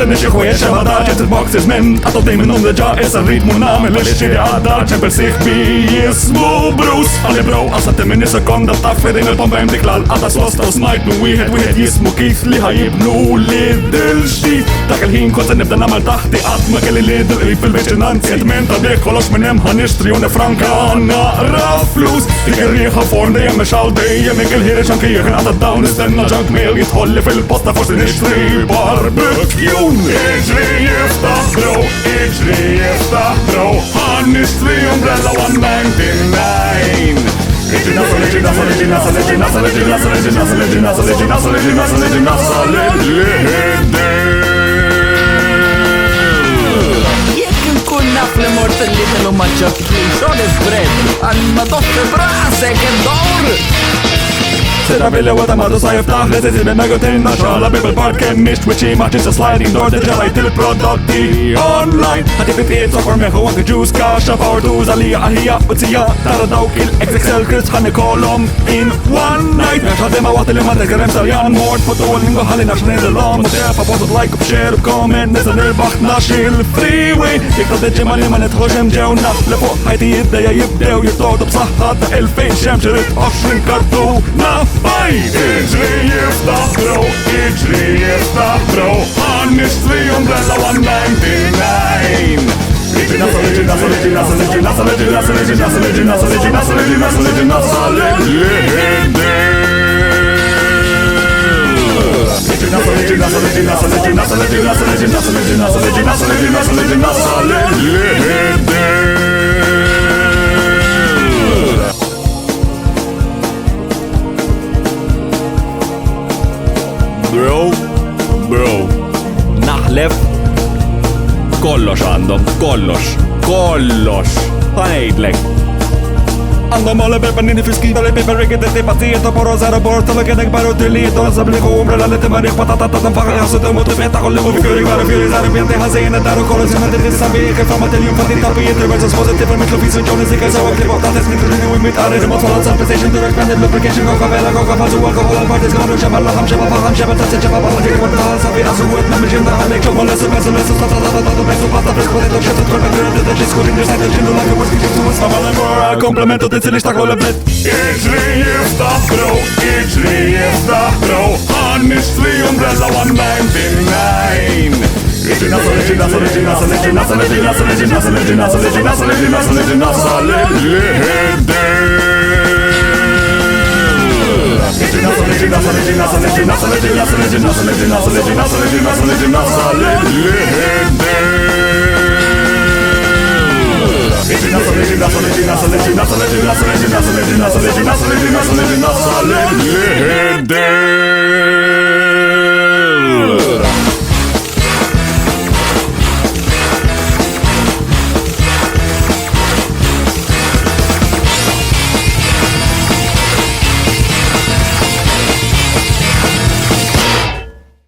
nix iħwejjex ma daċet il-boxers men għatot dej minnum deġa issa ritmu namel li xiri għadda ċempel siħbi jismu Bruce għalli bro għasat minni sekonda taf fedin il-pompa jimdik l-għalqata sosta u smajtnu wieħed jismu Keith li ħajibnu Lidl ġdid dak il-ħin kont nibda namal taħti qatt ma kelli Lidl qrib fil-viċinanzi edmen ta' dek kollox minn hemm ħanixtri u nifranka naqra flus dik ir-rieħa forn dejjem mexal dejjem il-ħireġ anke jieħen għadha dawn istenna junk mail jitħolli fil-posta forsi nixtri barbecue iġri jiftaħ bro iġri jiftaħ bro ħannixtri umbrella 199 Iġi nasal, iġi nasal, iġi nasal, iġi nasal, iġi nasal, iġi nasal, iġi nasal, iġi nasal, iġi nasal, iġi nasal, Jekk nkun naf li mort li kellu ma ġabtlix honest bread għanna doffi brasek id-dawr Sira billi wata madu sa jiftaħ li zizzi minna għotinna xala bil-part kem nix twitchy maċin sa sliding door deġa rajt il-prodotti online ħati pipiet sofar meħu anke ġus kaxa power tools għalija għalija u tija tara dawk il-XXL Chris ħanni kolom in one night Meħx ħadima waqt li ma t-għarem saljan mort fotu għal-lingwa ħalli naxni l-lom u tefa postot like u bxer u comment nisa nirbaħ nax il-freeway jek ta' deġi ma li ma netħoġem ġew naf li fuq ħajti jiddeja jibdew jirtodu b'saħħa ta' 2000 xemxerit 20 kartuna Iġri jiftaħ bro, iġri jiftaħ bro ħannixtri umbrella 199 Iġi nasal, iġi nasal, iġi nasal, iġi nasal, iġi nasal, iġi nasal, iġi nasal, iġi nasal, iġi nasal, iġi nasal, Iġi nasal, iġi nasal, iġi nasal, iġi nasal, iġi nasal, iġi nasal, iġi nasal, iġi nasal, iġi nasal, iġi nasal, Bro, naħlef kollox għandhom, kollox ħanejdlek Għandhom għale pepanini fiskita li peper rikid t-tipatijiet Poro zero borta li kienek baru t-tilijiet Għazab li kumbrella li t-marriħ patata t-tanfaqa Għasu t-mutu fietta kolli mu fikuri għara fjuri Zari pjanti ħazina daru kollu zina t-tissabi Kif għamat il-jum fatti tapijiet Reverses positive il-mitlu fisin ġoni zika Zawa klip għab tates mitru li u imitari Remote fallat sal PlayStation to expanded lubrication Koka vela, koka fazu alkohol al-partis Għamlu xebal laħam xebal faħam xebal tatsi xebal Balla ġiri għod taħal sabi għasu għed Memmi ġim daħal lejk ġobol lesu besu lesu Tata besu pasta fresco Deto xetu tkorbe għrede Deċi skurin ġersajt il-ġindu Lajka borski ġibtu Għasma mal-embora Komplementu t-tsilix ta' kolle blet Iġri jiftaħ bro, iġri jiftaħ bro ħannixtri umbrella 199 Iġi nasal, iġi nasal, iġi nasal, iġi nasal, iġi nasal, iġi nasal, iġi nasal, iġi nasal, iġi nasal, iġi nasal, Iġi nasal, iġi nasal, iġi nasal, iġi nasal, iġi nasal, iġi nasal, iġi nasal, iġi nasal, iġi nasal, iġi nasal, Iġi nasal, iġi nasal, iġi nasal, iġi nasal, iġi nasal, iġi nasal, iġi nasal, iġi nasal, iġi nasal, iġi nasal, iġi nasal,